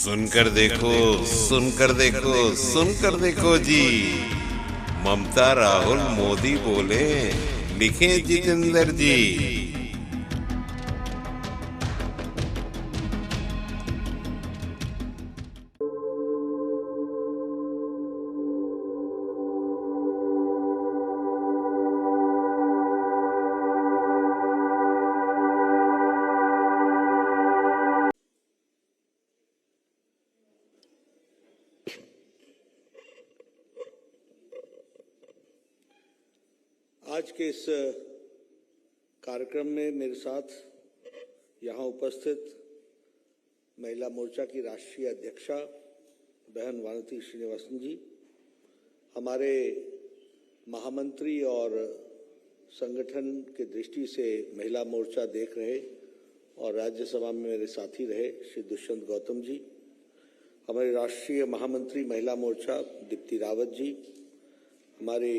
सुनकर देखो, सुनकर देखो, सुनकर देखो जी। ममता राहुल मोदी बोले, लिखे जितेंद्र जी। आज के इस कार्यक्रम में मेरे साथ यहाँ उपस्थित महिला मोर्चा की राष्ट्रीय अध्यक्षा बहन वानती श्रीनिवासन जी, हमारे महामंत्री और संगठन के दृष्टि से महिला मोर्चा देख रहे और राज्यसभा में मेरे साथी रहे श्री दुष्यंत गौतम जी, हमारे राष्ट्रीय महामंत्री महिला मोर्चा दीप्ति रावत जी, हमारे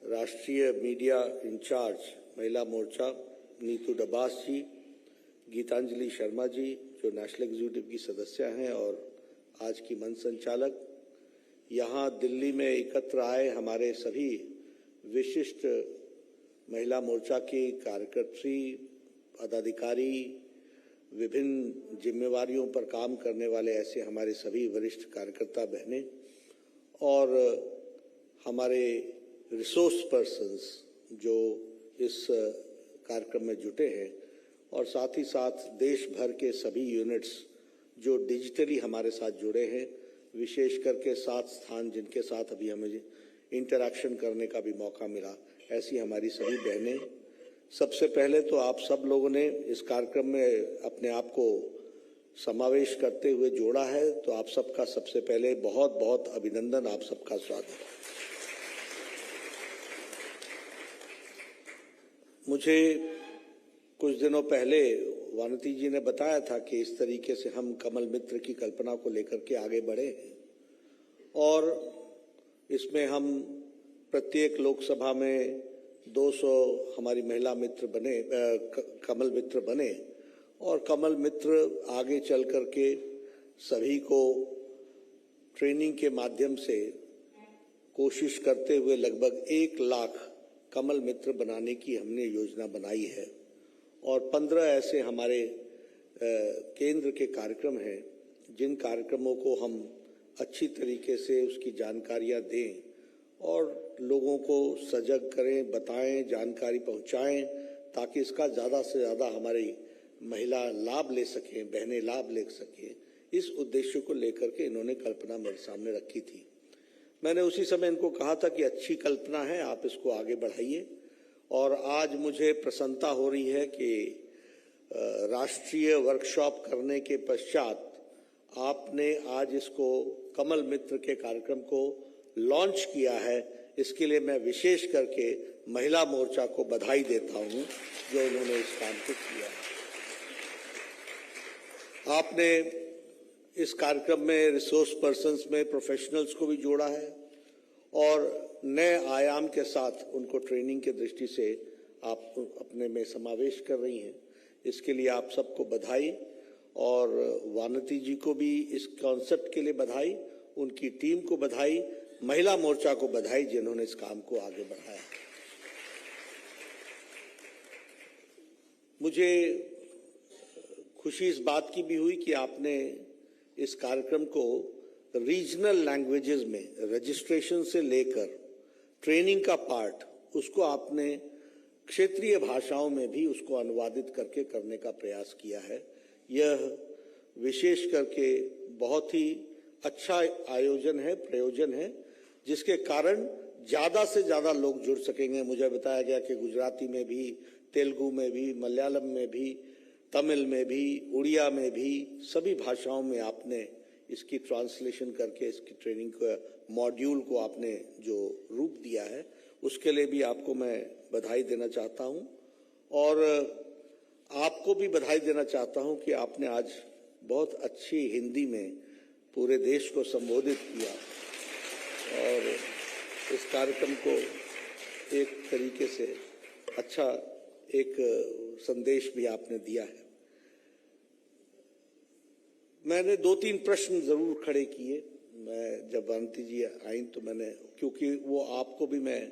राष्ट्रीय मीडिया इंचार्ज महिला मोर्चा नीतू डबास जी, गीतांजलि शर्मा जी जो नेशनल एग्जीक्यूटिव की सदस्य हैं और आज की मंच संचालक, यहाँ दिल्ली में एकत्र आए हमारे सभी विशिष्ट महिला मोर्चा के कार्यकर्त्री, पदाधिकारी, विभिन्न जिम्मेवारियों पर काम करने वाले ऐसे हमारे सभी वरिष्ठ कार्यकर्ता बहनें और हमारे रिसोर्स पर्सन्स जो इस कार्यक्रम में जुटे हैं और साथ ही साथ देश भर के सभी यूनिट्स जो डिजिटली हमारे साथ जुड़े हैं, विशेष करके 7 स्थान जिनके साथ अभी हमें इंटरैक्शन करने का भी मौका मिला, ऐसी हमारी सभी बहनें। सबसे पहले तो आप सब लोगों ने इस कार्यक्रम में अपने आप को समावेश करते हुए जोड़ा है, तो आप सबका सबसे पहले बहुत बहुत अभिनंदन, आप सबका स्वागत। मुझे कुछ दिनों पहले वानती जी ने बताया था कि इस तरीके से हम कमल मित्र की कल्पना को लेकर के आगे बढ़े हैं और इसमें हम प्रत्येक लोकसभा में 200 हमारी महिला मित्र बने, कमल मित्र बने और कमल मित्र आगे चल करके सभी को ट्रेनिंग के माध्यम से कोशिश करते हुए लगभग 1 लाख कमल मित्र बनाने की हमने योजना बनाई है और 15 ऐसे हमारे केंद्र के कार्यक्रम हैं जिन कार्यक्रमों को हम अच्छी तरीके से उसकी जानकारियां दें और लोगों को सजग करें, बताएं, जानकारी पहुंचाएं ताकि इसका ज़्यादा से ज़्यादा हमारी महिला लाभ ले सकें, बहनें लाभ ले सकें। इस उद्देश्य को लेकर के इन्होंने कल्पना मेरे सामने रखी थी। मैंने उसी समय इनको कहा था कि अच्छी कल्पना है, आप इसको आगे बढ़ाइए और आज मुझे प्रसन्नता हो रही है कि राष्ट्रीय वर्कशॉप करने के पश्चात आपने आज इसको कमल मित्र के कार्यक्रम को लॉन्च किया है। इसके लिए मैं विशेष करके महिला मोर्चा को बधाई देता हूं जो उन्होंने इस काम को किया है। आपने इस कार्यक्रम में रिसोर्स पर्सन्स में प्रोफेशनल्स को भी जोड़ा है और नए आयाम के साथ उनको ट्रेनिंग के दृष्टि से आप अपने में समावेश कर रही हैं। इसके लिए आप सबको बधाई और वानती जी को भी इस कॉन्सेप्ट के लिए बधाई, उनकी टीम को बधाई, महिला मोर्चा को बधाई जिन्होंने इस काम को आगे बढ़ाया। मुझे खुशी इस बात की भी हुई कि आपने इस कार्यक्रम को रीजनल लैंग्वेजेस में रजिस्ट्रेशन से लेकर ट्रेनिंग का पार्ट उसको आपने क्षेत्रीय भाषाओं में भी उसको अनुवादित करके करने का प्रयास किया है। यह विशेष करके बहुत ही अच्छा आयोजन है, प्रयोजन है, जिसके कारण ज़्यादा से ज़्यादा लोग जुड़ सकेंगे। मुझे बताया गया कि गुजराती में भी, तेलुगु में भी, मलयालम में भी, तमिल में भी, उड़िया में भी, सभी भाषाओं में आपने इसकी ट्रांसलेशन करके इसकी ट्रेनिंग का मॉड्यूल को आपने जो रूप दिया है उसके लिए भी आपको मैं बधाई देना चाहता हूं और आपको भी बधाई देना चाहता हूं कि आपने आज बहुत अच्छी हिंदी में पूरे देश को संबोधित किया और इस कार्यक्रम को एक तरीके से अच्छा एक संदेश भी आपने दिया है। मैंने 2-3 प्रश्न जरूर खड़े किए। मैं जब वानती जी आई तो मैंने, क्योंकि वो आपको भी मैं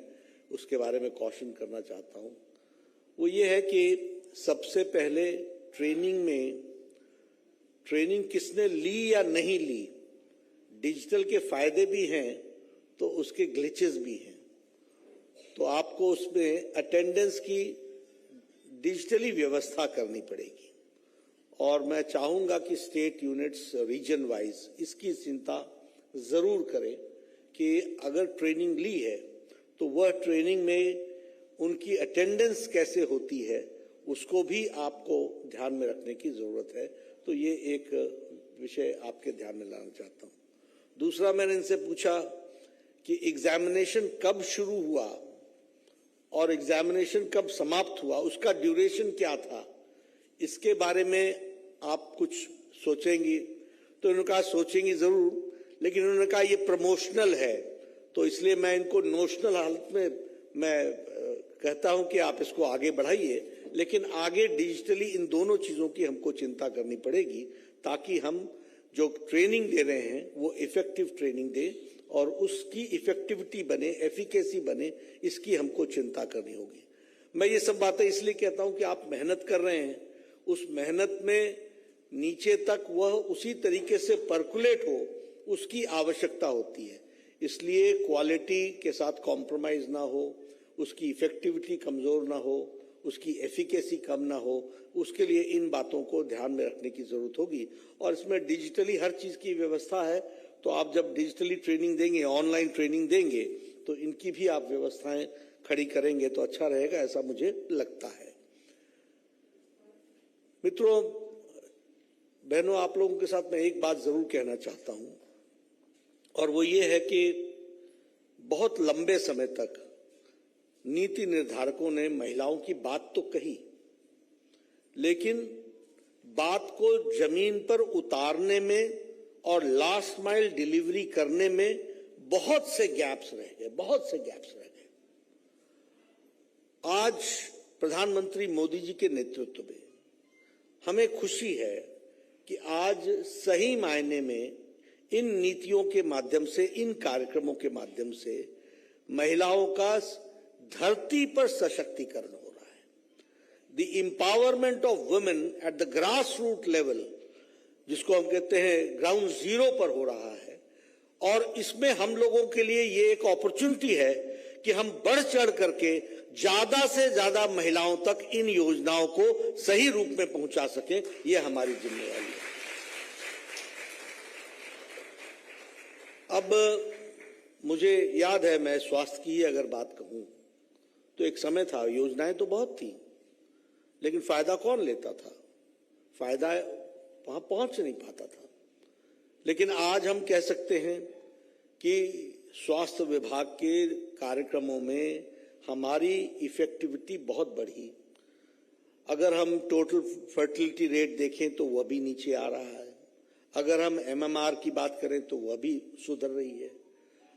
उसके बारे में कॉशन करना चाहता हूँ। वो ये है कि सबसे पहले ट्रेनिंग किसने ली या नहीं ली, डिजिटल के फायदे भी हैं तो उसके ग्लिचेस भी हैं। तो आपको उसमें अटेंडेंस की डिजिटली व्यवस्था करनी पड़ेगी और मैं चाहूंगा कि स्टेट यूनिट्स रीजन वाइज इसकी चिंता जरूर करें कि अगर ट्रेनिंग ली है तो वह ट्रेनिंग में उनकी अटेंडेंस कैसे होती है उसको भी आपको ध्यान में रखने की जरूरत है। तो ये एक विषय आपके ध्यान में लाना चाहता हूँ। दूसरा, मैंने इनसे पूछा कि एग्जामिनेशन कब शुरू हुआ और एग्जामिनेशन कब समाप्त हुआ, उसका ड्यूरेशन क्या था, इसके बारे में आप कुछ सोचेंगी। तो इन्होंने कहा सोचेंगी जरूर, लेकिन उन्होंने कहा ये प्रमोशनल है, तो इसलिए मैं इनको नोशनल हालत में मैं कहता हूं कि आप इसको आगे बढ़ाइए, लेकिन आगे डिजिटली इन दोनों चीजों की हमको चिंता करनी पड़ेगी ताकि हम जो ट्रेनिंग दे रहे हैं वो इफेक्टिव ट्रेनिंग दे और उसकी इफेक्टिविटी बने, एफिकेसी बने, इसकी हमको चिंता करनी होगी। मैं ये सब बातें इसलिए कहता हूं कि आप मेहनत कर रहे हैं, उस मेहनत में नीचे तक वह उसी तरीके से परकुलेट हो, उसकी आवश्यकता होती है। इसलिए क्वालिटी के साथ कॉम्प्रोमाइज ना हो, उसकी इफेक्टिविटी कमजोर ना हो, उसकी एफिकेसी कम ना हो, उसके लिए इन बातों को ध्यान में रखने की जरूरत होगी। और इसमें डिजिटली हर चीज की व्यवस्था है, तो आप जब डिजिटली ट्रेनिंग देंगे, ऑनलाइन ट्रेनिंग देंगे, तो इनकी भी आप व्यवस्थाएं खड़ी करेंगे तो अच्छा रहेगा, ऐसा मुझे लगता है। मित्रों, बहनों, आप लोगों के साथ मैं एक बात जरूर कहना चाहता हूं और वो ये है कि बहुत लंबे समय तक नीति निर्धारकों ने महिलाओं की बात तो कही, लेकिन बात को जमीन पर उतारने में और लास्ट माइल डिलीवरी करने में बहुत से गैप्स रह गए। आज प्रधानमंत्री मोदी जी के नेतृत्व में हमें खुशी है कि आज सही मायने में इन नीतियों के माध्यम से, इन कार्यक्रमों के माध्यम से महिलाओं का धरती पर सशक्तिकरण हो रहा है। The empowerment of women at the grass root level, जिसको हम कहते हैं ग्राउंड जीरो पर हो रहा है। और इसमें हम लोगों के लिए ये एक अपॉर्चुनिटी है कि हम बढ़ चढ़ करके ज्यादा से ज्यादा महिलाओं तक इन योजनाओं को सही रूप में पहुंचा सकें, ये हमारी जिम्मेदारी है। अब मुझे याद है, मैं स्वास्थ्य की अगर बात कहूं तो एक समय था, योजनाएं तो बहुत थी, लेकिन फायदा कौन लेता था? फायदा वहां पहुंच नहीं पाता था। लेकिन आज हम कह सकते हैं कि स्वास्थ्य विभाग के कार्यक्रमों में हमारी इफेक्टिविटी बहुत बढ़ी। अगर हम टोटल फर्टिलिटी रेट देखें तो वह भी नीचे आ रहा है। अगर हम एमएमआर की बात करें तो वह भी सुधर रही है।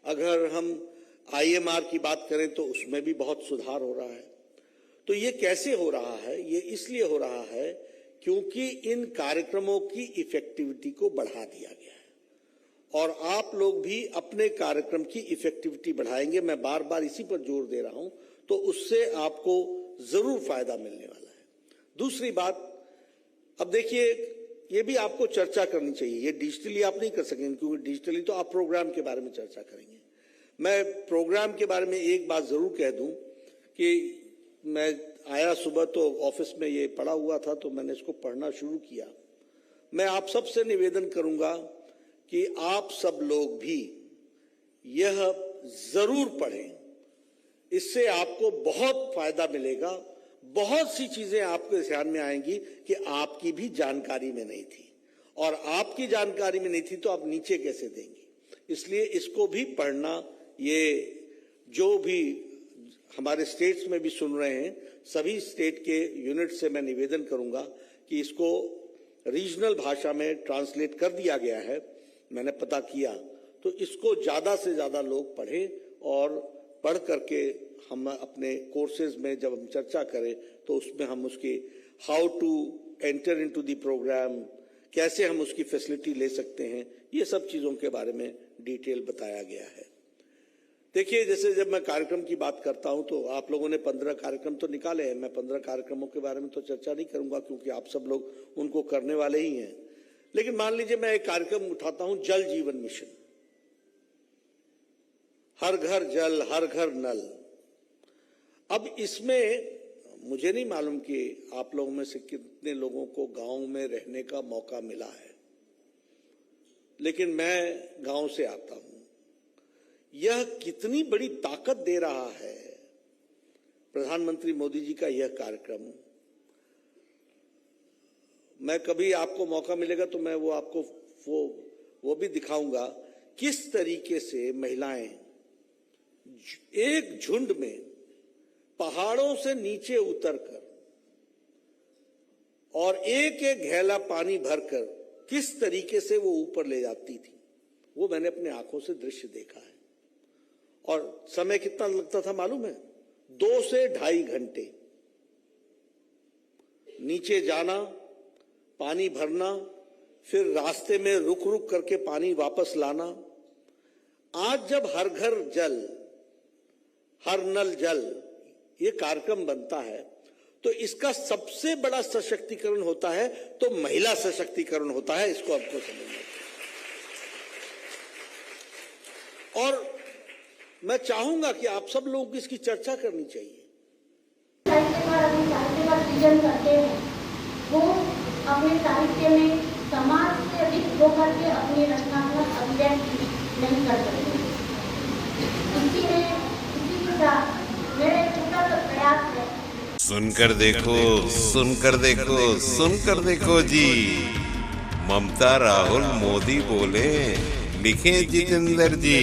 अगर हम आईएमआर की बात करें तो उसमें भी बहुत सुधार हो रहा है। तो ये कैसे हो रहा है? ये इसलिए हो रहा है क्योंकि इन कार्यक्रमों की इफेक्टिविटी को बढ़ा दिया गया है और आप लोग भी अपने कार्यक्रम की इफेक्टिविटी बढ़ाएंगे, मैं बार बार इसी पर जोर दे रहा हूं, तो उससे आपको जरूर फायदा मिलने वाला है। दूसरी बात, अब देखिए, ये भी आपको चर्चा करनी चाहिए। ये डिजिटली आप नहीं कर सकेंगे क्योंकि डिजिटली तो आप प्रोग्राम के बारे में चर्चा करेंगे। मैं प्रोग्राम के बारे में एक बात जरूर कह दूं कि मैं आया सुबह तो ऑफिस में ये पड़ा हुआ था, तो मैंने इसको पढ़ना शुरू किया। मैं आप सबसे निवेदन करूंगा कि आप सब लोग भी यह जरूर पढ़ें, इससे आपको बहुत फायदा मिलेगा। बहुत सी चीजें आपके ध्यान में आएंगी कि आपकी भी जानकारी में नहीं थी, और आपकी जानकारी में नहीं थी तो आप नीचे कैसे देंगी। इसलिए इसको भी पढ़ना, ये जो भी हमारे स्टेट्स में भी सुन रहे हैं, सभी स्टेट के यूनिट से मैं निवेदन करूंगा कि इसको रीजनल भाषा में ट्रांसलेट कर दिया गया है, मैंने पता किया, तो इसको ज्यादा से ज्यादा लोग पढ़ें और पढ़ करके हम अपने कोर्सेज में जब हम चर्चा करें तो उसमें हम उसकी how to enter into the programme, कैसे हम उसकी फैसिलिटी ले सकते हैं, ये सब चीज़ों के बारे में डिटेल बताया गया है। देखिए, जैसे जब मैं कार्यक्रम की बात करता हूं तो आप लोगों ने 15 कार्यक्रम तो निकाले हैं। मैं 15 कार्यक्रमों के बारे में तो चर्चा नहीं करूंगा क्योंकि आप सब लोग उनको करने वाले ही हैं। लेकिन मान लीजिए मैं एक कार्यक्रम उठाता हूं, जल जीवन मिशन। हर घर जल, हर घर नल। अब इसमें मुझे नहीं मालूम कि आप लोगों में से कितने लोगों को गांव में रहने का मौका मिला है, लेकिन मैं गांव से आता हूं। यह कितनी बड़ी ताकत दे रहा है प्रधानमंत्री मोदी जी का यह कार्यक्रम। मैं कभी आपको मौका मिलेगा तो मैं वो आपको वो भी दिखाऊंगा किस तरीके से महिलाएं एक झुंड में पहाड़ों से नीचे उतरकर और एक एक घेला पानी भरकर किस तरीके से वो ऊपर ले जाती थी, वो मैंने अपने आंखों से दृश्य देखा है। और समय कितना लगता था मालूम है? 2 से 2.5 घंटे नीचे जाना, पानी भरना, फिर रास्ते में रुक रुक करके पानी वापस लाना। आज जब हर घर जल, हर नल जल ये कार्यक्रम बनता है तो इसका सबसे बड़ा सशक्तिकरण होता है तो महिला सशक्तिकरण होता है। इसको आपको समझना चाहिए और मैं चाहूंगा कि आप सब लोगों की इसकी चर्चा करनी चाहिए। साहित्य का सृजन करते हैं, वो अपने साहित्य में समाज से रिक्त होकर के अपनी रचनात्मक अभिव्यक्ति नहीं कर सकते। इसी के साथ मेरा एक छोटा सा प्रयास है। सुनकर देखो, सुनकर देखो, सुनकर देखो जी। ममता राहुल मोदी बोले, लिखे जितेंद्र जी।